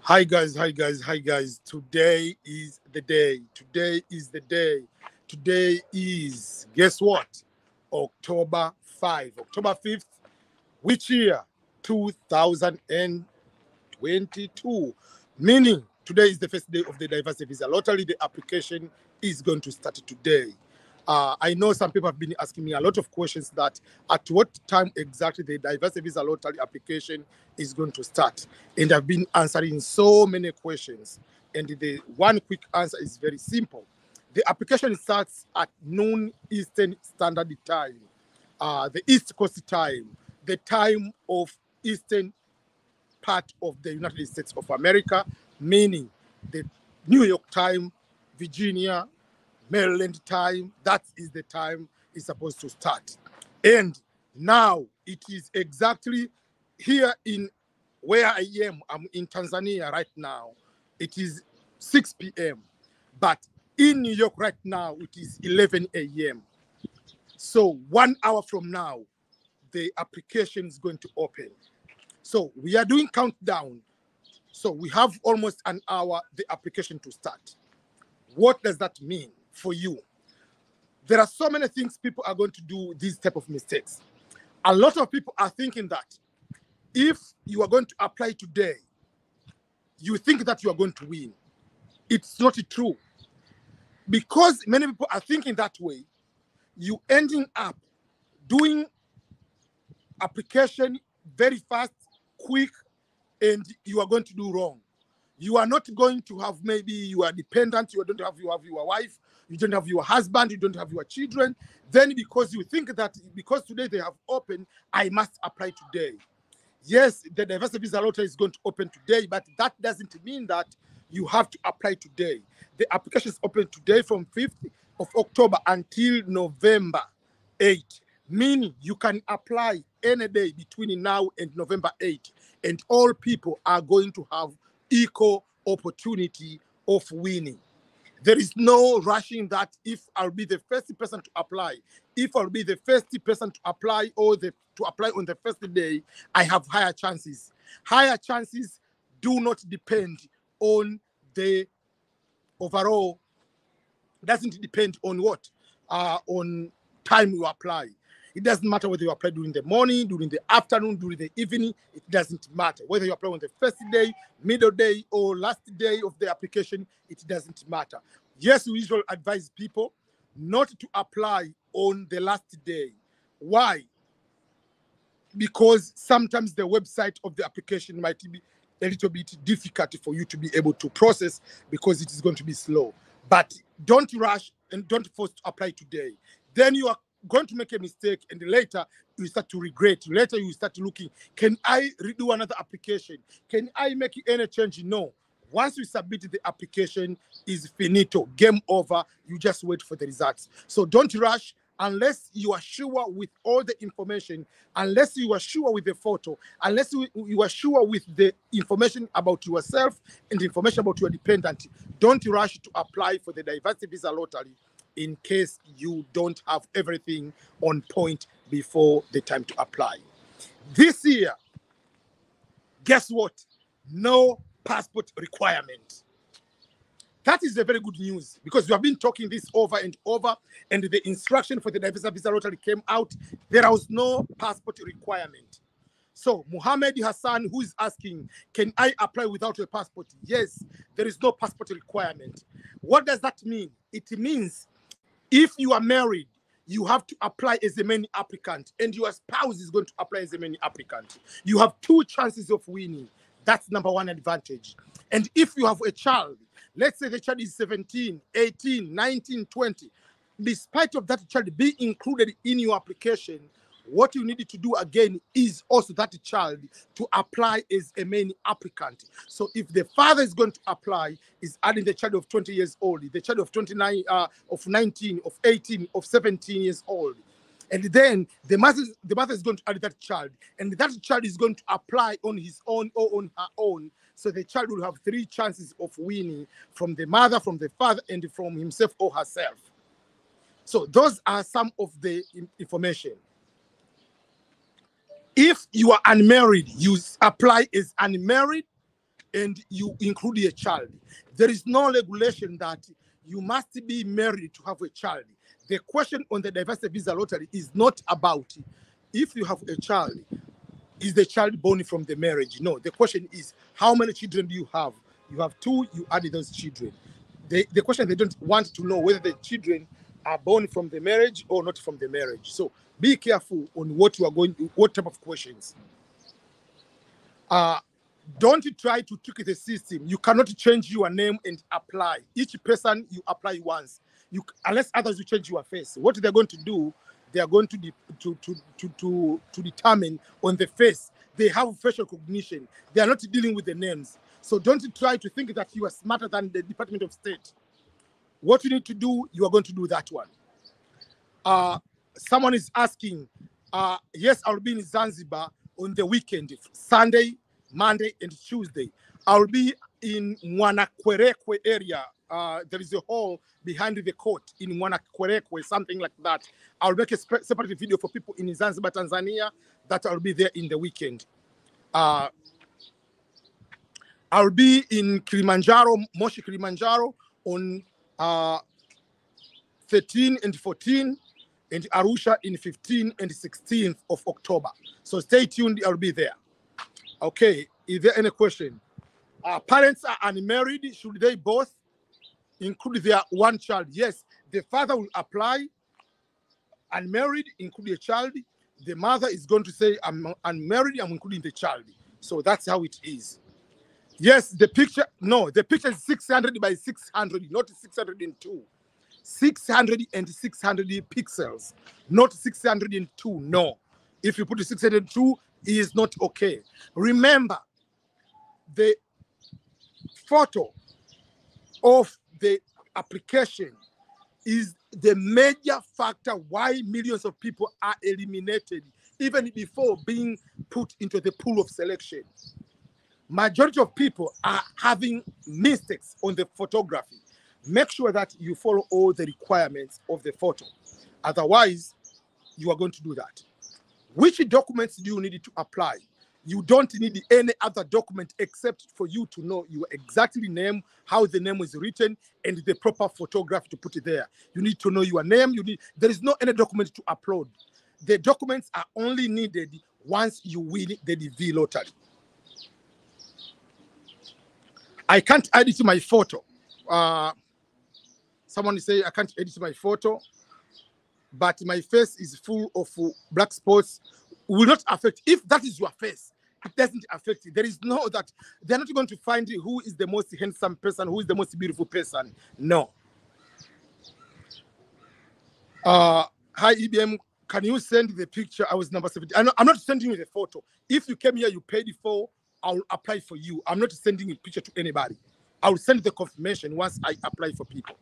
Hi guys, hi guys, hi guys. Today is the day. Today is the day. Today is, guess what? October 5. October 5th. Which year? 2022. Meaning, today is the first day of the diversity visa lottery. The application is going to start today. I know some people have been asking me a lot of questions that at what time exactly the diversity visa lottery application is going to start. And I've been answering so many questions. And the one quick answer is very simple. The application starts at noon Eastern Standard Time, the East Coast time, the time of Eastern part of the United States of America, meaning the New York time, Virginia, Maryland time. That is the time it's supposed to start. And now it is exactly here in where I am. I'm in Tanzania right now. It is 6 p.m. But in New York right now, it is 11 a.m. So 1 hour from now, the application is going to open. So we are doing countdown. So we have almost an hour, the application to start. What does that mean for you? There are so many things people are going to do these type of mistakes. A lot of people are thinking that if you are going to apply today, you think that you are going to win. It's not true. Because many people are thinking that way, you ending up doing application very fast, quick, and you are going to do wrong. You are not going to have, maybe you are dependent, you don't have, you have your wife, you don't have your husband, you don't have your children. Then because you think that because today they have opened, I must apply today. Yes, the diversity visa lottery is going to open today, but that doesn't mean that you have to apply today. The application is open today from 5th of October until November 8th, meaning you can apply any day between now and November 8th, and all people are going to have equal opportunity of winning. There is no rushing that if I'll be the first person to apply, if I'll be the first person to apply or to apply on the first day, I have higher chances. Higher chances do not depend on the overall, doesn't depend on what? On time you apply. It doesn't matter whether you apply during the morning, during the afternoon, during the evening. It doesn't matter. Whether you apply on the first day, middle day, or last day of the application, it doesn't matter. Yes, we usually advise people not to apply on the last day. Why? Because sometimes the website of the application might be a little bit difficult for you to be able to process because it is going to be slow. But don't rush and don't force to apply today. Then you are going to make a mistake, and later you start to regret. Later you start looking, can I redo another application? Can I make any change? No. Once you submit the application, is finito, game over. You just wait for the results. So don't rush unless you are sure with all the information, unless you are sure with the photo, unless you are sure with the information about yourself and information about your dependent. Don't rush to apply for the diversity visa lottery in case you don't have everything on point before the time to apply. This year, guess what? No passport requirement. That is a very good news because we have been talking this over and over, and the instruction for the diversity visa lottery came out. There was no passport requirement. So Muhammad Hassan, who is asking, can I apply without a passport? Yes, there is no passport requirement. What does that mean? It means if you are married, you have to apply as a main applicant, and your spouse is going to apply as a main applicant. You have 2 chances of winning. That's number 1 advantage. And if you have a child, let's say the child is 17, 18, 19, 20, despite of that child being included in your application, what you need to do again is also that child to apply as a main applicant. So if the father is going to apply, is adding the child of 20 years old, the child of 29, of 19, of 18, of 17 years old. And then the mother is going to add that child, and that child is going to apply on his own or on her own. So the child will have 3 chances of winning from the mother, from the father, and from himself or herself. So those are some of the information. If you are unmarried, you apply as unmarried, and you include a child. There is no regulation that you must be married to have a child. The question on the diversity visa lottery is not about if you have a child, is the child born from the marriage? No, the question is how many children do you have? You have 2, you add those children. The question, they don't want to know whether the children are born from the marriage or not from the marriage. So be careful on what you are going to, what type of questions. Don't try to trick the system. You cannot change your name and apply. Each person you apply once. Unless others you change your face. What they're going to do, they are going to determine on the face. They have facial recognition. They are not dealing with the names. So don't try to think that you are smarter than the Department of State. What you need to do, you are going to do that one. Someone is asking, yes, I'll be in Zanzibar on the weekend, Sunday, Monday, and Tuesday. I'll be in Mwanakwerekwe area. There is a hall behind the court in Mwanakwerekwe, something like that. I'll make a separate video for people in Zanzibar, Tanzania, that I'll be there in the weekend. I'll be in Kilimanjaro, Moshi, Kilimanjaro on 13 and 14, and Arusha in 15 and 16th of October. So stay tuned, I'll be there. Okay, is there any question? Parents are unmarried, should they both include their one child? Yes, the father will apply, unmarried, include a child. The mother is going to say, I'm unmarried, I'm including the child. So that's how it is. Yes, the picture, no, the picture is 600 by 600, not 602. 600 and 600 pixels, not 602, no. If you put 602, it is not okay. Remember, the photo of the application is the major factor why millions of people are eliminated, even before being put into the pool of selection. Majority of people are having mistakes on the photography. Make sure that you follow all the requirements of the photo. Otherwise, you are going to do that. Which documents do you need to apply? You don't need any other document except for you to know your exactly name, how the name is written, and the proper photograph to put it there. You need to know your name. There is no any document to upload. The documents are only needed once you win the DV lottery. I can't edit my photo. Someone say I can't edit my photo, but my face is full of black spots. Will not affect. If that is your face, it doesn't affect it. There is no that. They're not going to find who is the most handsome person, who is the most beautiful person. No. Hi, EBM. Can you send the picture? I was number 70. I'm not sending you the photo. If you came here, you paid for, I'll apply for you. I'm not sending a picture to anybody. I'll send the confirmation once I apply for people.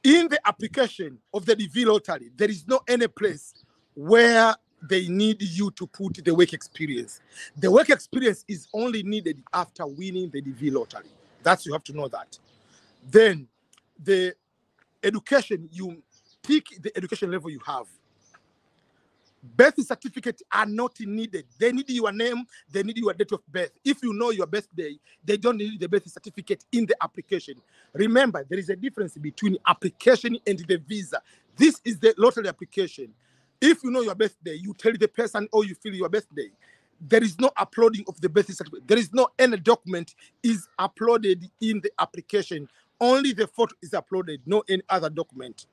In the application of the DV lottery, there is no any place where they need you to put the work experience. The work experience is only needed after winning the DV lottery. That's, you have to know that. Then the education, you pick the education level you have. Birth certificates are not needed. They need your name, they need your date of birth. If you know your birthday, they don't need the birth certificate in the application. Remember, there is a difference between application and the visa. This is the lottery application. If you know your birthday, you tell the person, oh, you feel your birthday. There is no uploading of the birth certificate. There is no any document is uploaded in the application. Only the photo is uploaded, no any other document.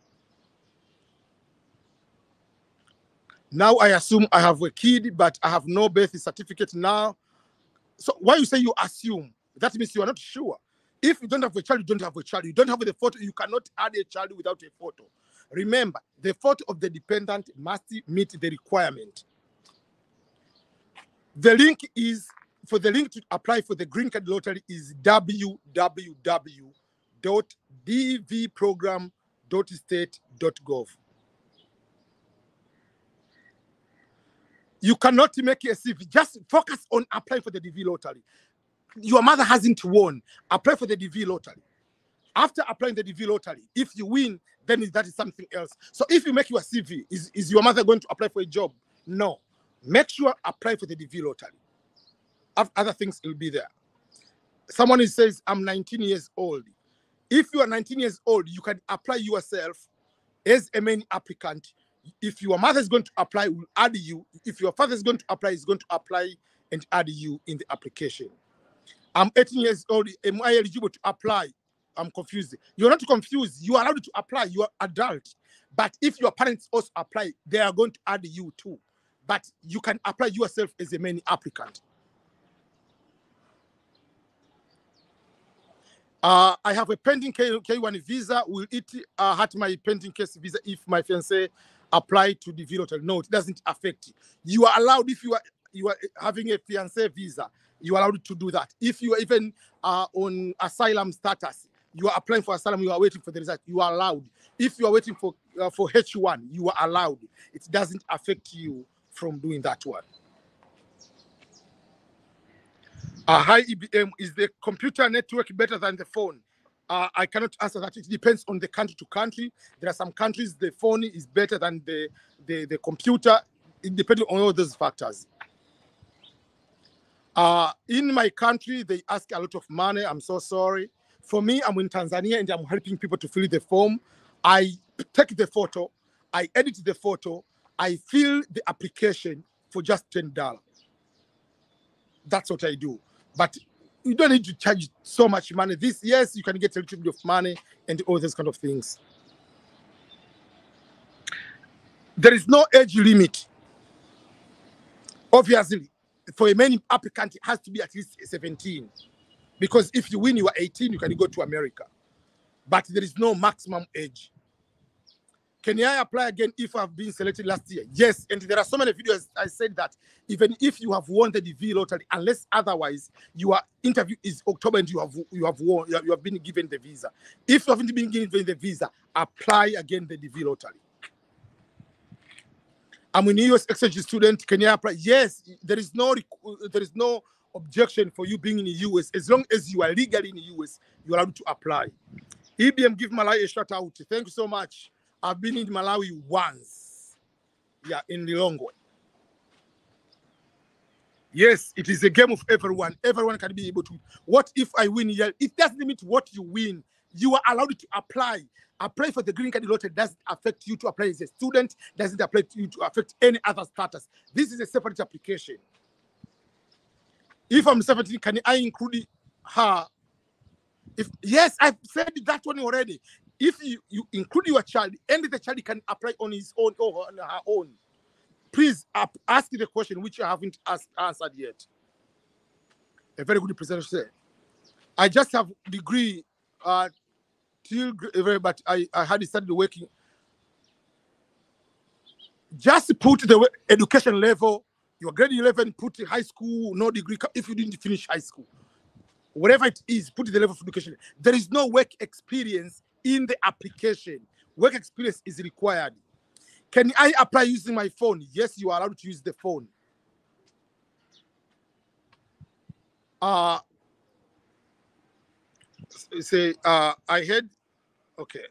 Now I assume I have a kid, but I have no birth certificate now. So why you say you assume? That means you are not sure. If you don't have a child, you don't have a child. You don't have the photo, you cannot add a child without a photo. Remember, the photo of the dependent must meet the requirement. The link is, for the link to apply for the Green Card Lottery is www.dvprogram.state.gov. You cannot make a CV. Just focus on applying for the DV lottery. Your mother hasn't won. Apply for the DV lottery. After applying the DV lottery, if you win, then that is something else. So if you make your CV, is your mother going to apply for a job? No. Make sure apply for the DV lottery. Other things will be there. Someone who says, I'm 19 years old. If you are 19 years old, you can apply yourself as a main applicant. If your mother is going to apply, we'll add you. If your father is going to apply, he's going to apply and add you in the application. I'm 18 years old. Am I eligible to apply? I'm confused. You're not confused. You are allowed to apply. You are adult. But if your parents also apply, they are going to add you too. But you can apply yourself as a main applicant. I have a pending K1 visa. Will it hurt my pending case visa if my fiancé apply to the DV lottery? No, it doesn't affect you. You are allowed, if you are having a fiancé visa, you are allowed to do that. If you are even on asylum status, you are applying for asylum, you are waiting for the result, you are allowed. If you are waiting for H1, you are allowed. It doesn't affect you from doing that one. Hi, EBM, is the computer network better than the phone? I cannot answer that. It depends on the country to country. There are some countries the phone is better than the computer. It depends on all those factors. In my country, they ask a lot of money. I'm so sorry. For me, I'm in Tanzania and I'm helping people to fill the form. I take the photo, I edit the photo, I fill the application for just $10. That's what I do. But you don't need to charge so much money. This, yes, you can get a little bit of money and all those kind of things. There is no age limit. Obviously, for a main applicant, it has to be at least 17. Because if you win, you are 18, you can go to America. But there is no maximum age. Can I apply again if I've been selected last year? Yes, and there are so many videos I said that even if you have won the DV lottery, unless otherwise your interview is October and you have been given the visa. If you haven't been given the visa, apply again the DV lottery. I'm a US exchange student. Can you apply? Yes, there is no objection for you being in the US. As long as you are legally in the US, you are allowed to apply. EBM, give Malawi a shout out. Thank you so much. I've been in Malawi once. Yeah, in Lilongwe. Yes, it is a game of everyone. Everyone can be able to. What if I win here? It doesn't limit what you win. You are allowed to apply. Apply for the Green Card Lottery. Doesn't affect you to apply as a student. Doesn't affect you to affect any other status. This is a separate application. If I'm 17, can I include her? Yes, I've said that one already. If you include your child, and the child can apply on his own or on her own, please ask the question which I haven't answered yet. A very good presenter. I just have degree but I had started working. Just put the education level, your grade 11, put high school, no degree, if you didn't finish high school. Whatever it is, put the level of education. There is no work experience in the application. Work experience is required. Can I apply using my phone? Yes, you are allowed to use the phone. I heard, okay.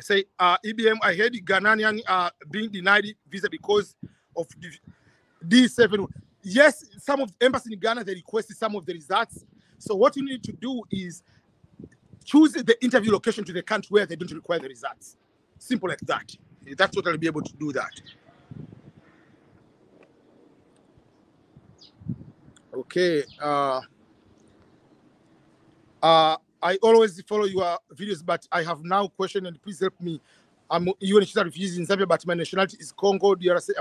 Say, EBM, I heard Ghanaian being denied visa because of D7. Yes, some of the embassies in Ghana, they requested some of the results. So what you need to do is choose the interview location to the country where they don't require the results. Simple like that. That's what I'll be able to do that. Okay. I always follow your videos, but I have now a question, and please help me. I'm UNHCR refugee in Zambia, but my nationality is Congo, DRC.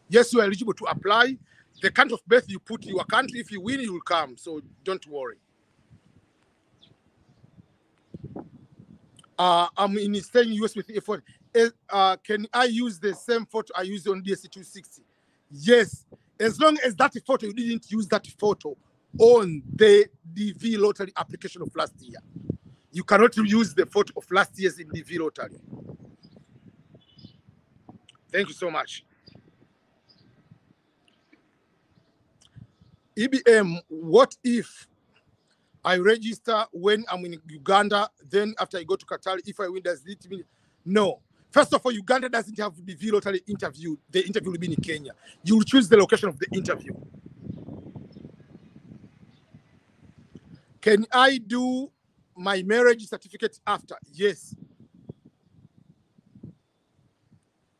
Yes, you are eligible to apply. The country of birth you put your country. If you win, you will come. So don't worry. I'm staying US with the phone. Can I use the same photo I used on DSC260? Yes, as long as that photo, you didn't use that photo on the DV lottery application of last year. You cannot use the photo of last year's in DV lottery. Thank you so much. EBM, what if I register when I'm in Uganda, then after I go to Qatar, if I win, does it mean? No. First of all, Uganda doesn't have the DV lottery interview. The interview will be in Kenya. You will choose the location of the interview. Can I do my marriage certificate after? Yes.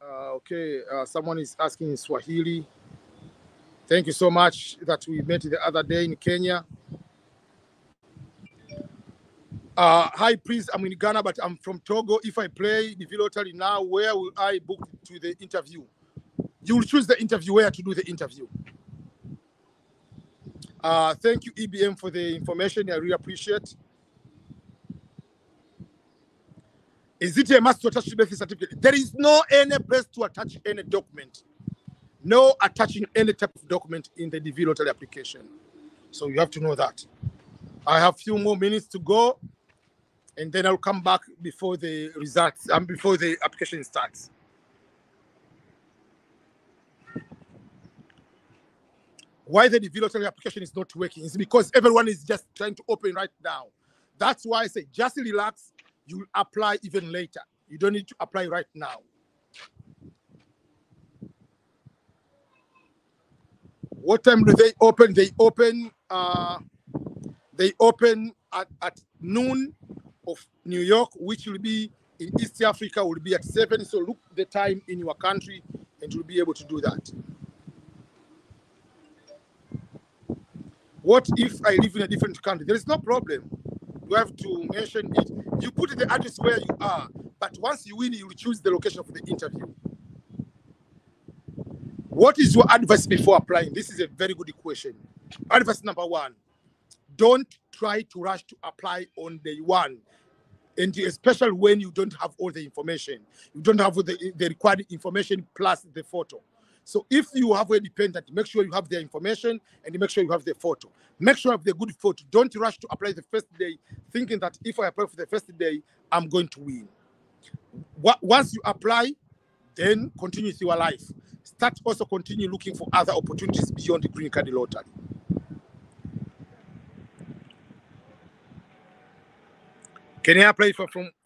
Okay, someone is asking in Swahili. Thank you so much that we met the other day in Kenya. Hi, please, I'm in Ghana, but I'm from Togo. If I play the lottery now, where will I book to the interview? You will choose the interview where to do the interview. Thank you, EBM, for the information. I really appreciate. Is it a must to attach the birth certificate? There is no any place to attach any document. No attaching any type of document in the DV lottery application. So you have to know that. I have a few more minutes to go, and then I'll come back before the results and before the application starts. Why the DV lottery application is not working is because everyone is just trying to open right now. That's why I say just relax. You'll apply even later. You don't need to apply right now. What time do they open? They open at noon of New York, which will be in East Africa, will be at 7. So look the time in your country and you'll be able to do that. What if I live in a different country? There is no problem. You have to mention it. You put the address where you are, but once you win, you will choose the location for the interview. What is your advice before applying? This is a very good question. Advice number 1, don't try to rush to apply on day 1, and especially when you don't have all the information. You don't have the required information plus the photo. So if you have a dependent, make sure you have the information and make sure you have the photo. Make sure you have the good photo. Don't rush to apply the first day thinking that if I apply for the first day, I'm going to win. Once you apply, then continue with your life. Start also continue looking for other opportunities beyond the Green Card Lottery. Can I apply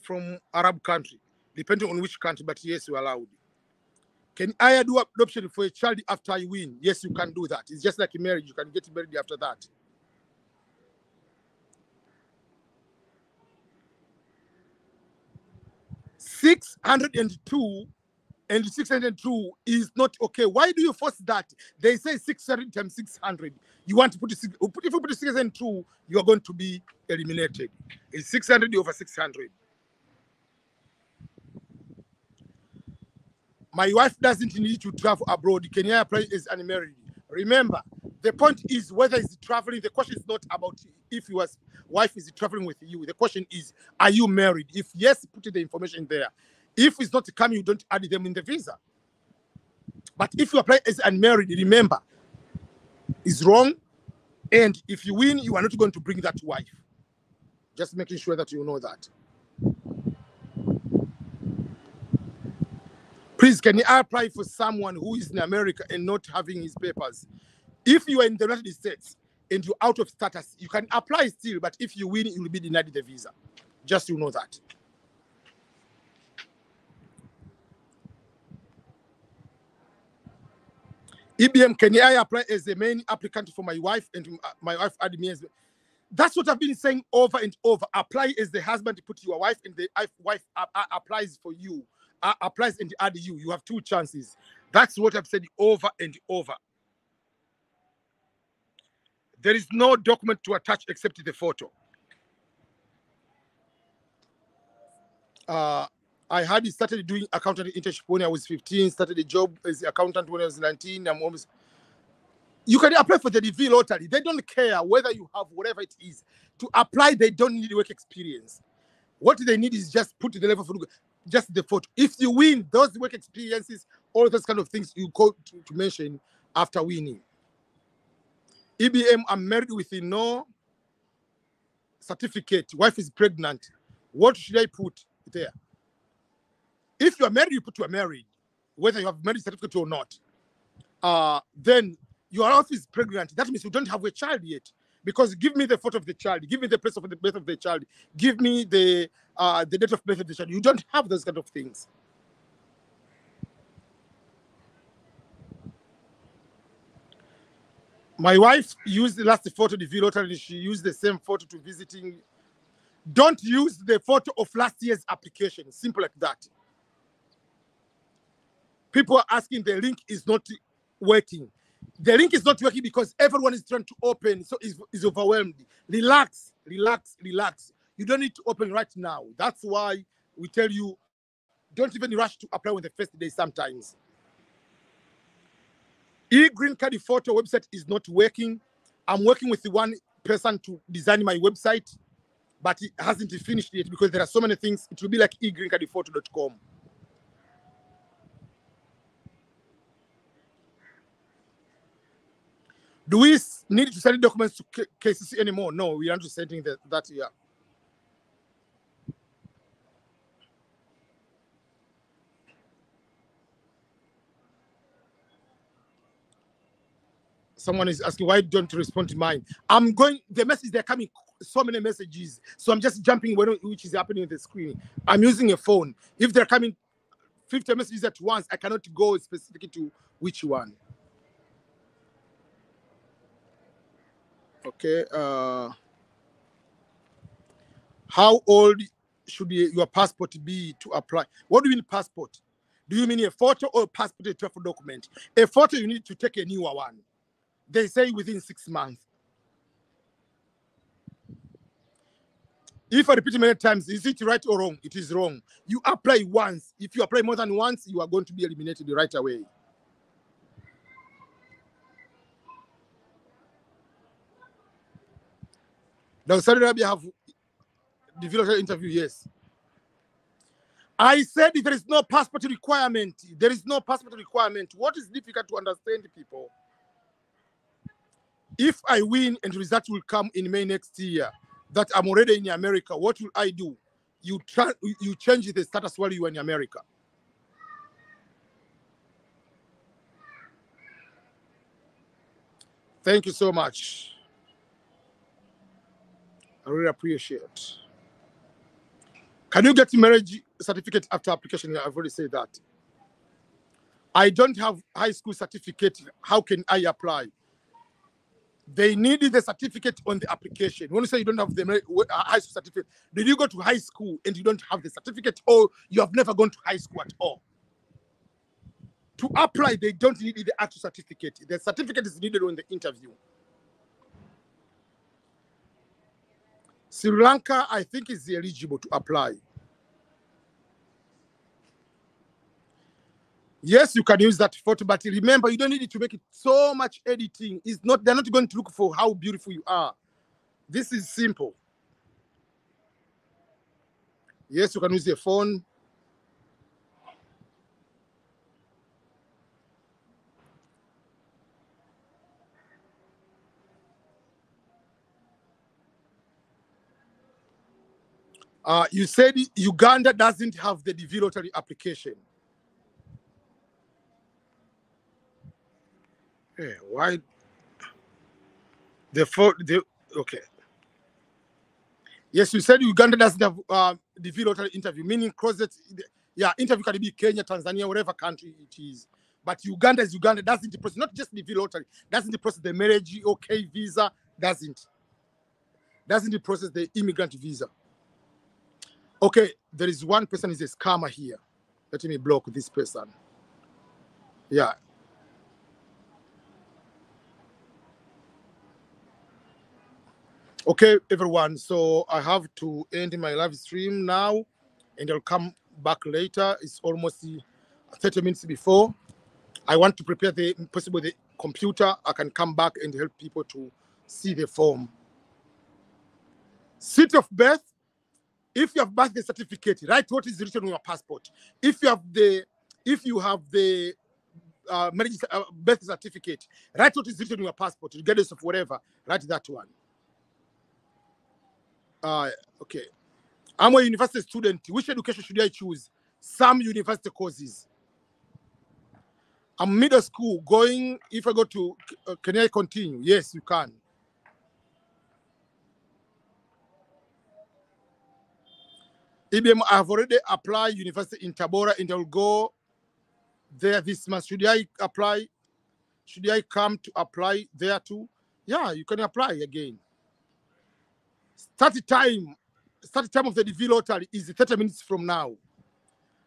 from Arab country? Depending on which country, but yes, you're allowed. Can I do adoption for a child after you win? Yes, you can do that. It's just like a marriage. You can get married after that. $602 and 602 is not okay. Why do you force that? They say 600 times 600. You want to put if you put 602, you are going to be eliminated. It's 600 over 600. My wife doesn't need to travel abroad. Can I apply as unmarried? Remember, the point is whether it's traveling. The question is not about if your wife is traveling with you. The question is, are you married? If yes, put the information there. If it's not coming, you don't add them in the visa. But if you apply as unmarried, remember, it's wrong. And if you win, you are not going to bring that wife. Just making sure that you know that. Please, can you apply for someone who is in America and not having his papers? If you are in the United States and you're out of status, you can apply still, but if you win, you will be denied the visa. Just you know that. EBM, can I apply as the main applicant for my wife and my wife add me as... That's what I've been saying over and over. Apply as the husband, put your wife, and the wife applies for you. Applies and add you. You have 2 chances. That's what I've said over and over. There is no document to attach except the photo. I had started doing accountant internship when I was 15, started a job as an accountant when I was 19. I'm almost... You can apply for the DV lottery. They don't care whether you have whatever it is. To apply, they don't need work experience. What they need is just put the level for just the photo. If you win, those work experiences, all those kind of things you go to mention after winning. EBM, I'm married with no certificate. Wife is pregnant. What should I put there? If you are married, you put you are married, whether you have marriage certificate or not. Then your wife is pregnant. That means you don't have a child yet. Because give me the photo of the child, give me the place of the birth of the child, give me the date of birth of the child. You don't have those kind of things. My wife used the last photo, DV lottery, and she used the same photo to visiting. Don't use the photo of last year's application. Simple like that. People are asking, the link is not working. The link is not working because everyone is trying to open, so is overwhelmed. Relax, relax, relax. You don't need to open right now. That's why we tell you, don't even rush to apply on the first day sometimes. Green Card photo website is not working. I'm working with one person to design my website, but it hasn't finished yet because there are so many things. It will be like greencardphoto.com. Do we need to send documents to KCC anymore? No, we aren't sending that here. Someone is asking, why don't you respond to mine? I'm going, the message, they're coming, so many messages. So I'm just jumping which is happening on the screen. I'm using a phone. If they're coming 50 messages at once, I cannot go specifically to which one. Okay. How old should your passport be to apply? What do you mean passport? Do you mean a photo or passport, a travel document? A photo, you need to take a newer one. They say within 6 months. If I repeat many times, is it right or wrong? It is wrong. You apply once. If you apply more than once, you are going to be eliminated right away. Does Saudi Arabia have the village interview? Yes. I said there is no passport requirement. There is no passport requirement. What is difficult to understand, people? If I win and results will come in May next year, that I'm already in America, what will I do? You change the status while you are in America. Thank you so much. I really appreciate it. Can you get marriage certificate after application? I've already said that. I don't have high school certificate. How can I apply? They needed the certificate on the application. When you say you don't have the high school certificate, did you go to high school and you don't have the certificate, or you have never gone to high school at all? To apply, they don't need the actual certificate. The certificate is needed on the interview. Sri Lanka, I think, is eligible to apply. Yes, you can use that photo, but remember, you don't need to make it so much editing. They're not going to look for how beautiful you are. This is simple. Yes, you can use your phone. You said Uganda doesn't have the DV lottery application. Yeah, why? Okay. Yes, you said Uganda doesn't have DV lottery interview, meaning interview can be Kenya, Tanzania, whatever country it is. But Uganda is Uganda, doesn't the process, not just DV lottery, doesn't the process the marriage, okay, visa, doesn't the process the immigrant visa. Okay, there is one person is a scammer here. Let me block this person. Yeah. Okay, everyone. So I have to end my live stream now, and I'll come back later. It's almost 30 minutes before. I want to prepare the computer. I can come back and help people to see the form. City of birth. If you have birth certificate, write what is written on your passport. If you have the marriage birth certificate, write what is written on your passport, regardless of whatever. Write that one. Okay. I'm a university student. Which education should I choose? Some university courses. I'm middle school going. If I go to, can I continue? Yes, you can. IBM, I've already applied university in Tabora, and I'll go there this month. Should I apply? Should I come to apply there too? Yeah, you can apply again. Start time of the DV lottery is 30 minutes from now.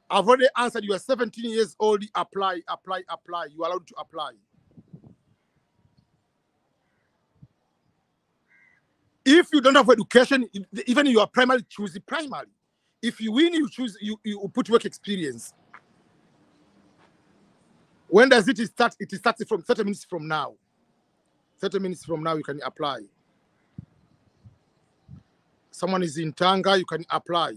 I've already answered. You are 17 years old. Apply. You are allowed to apply. If you don't have education, even you are primary, choose the primary. If you win, you choose you put work experience. When does it start? It starts from 30 minutes from now. 30 minutes from now, you can apply. Someone is in Tanga, you can apply.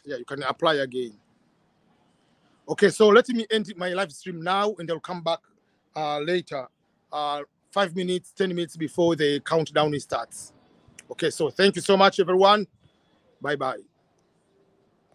Yeah, you can apply again. Okay, so let me end my live stream now, and I'll come back later, 5 minutes, 10 minutes before the countdown starts. Okay, so thank you so much, everyone. Bye-bye.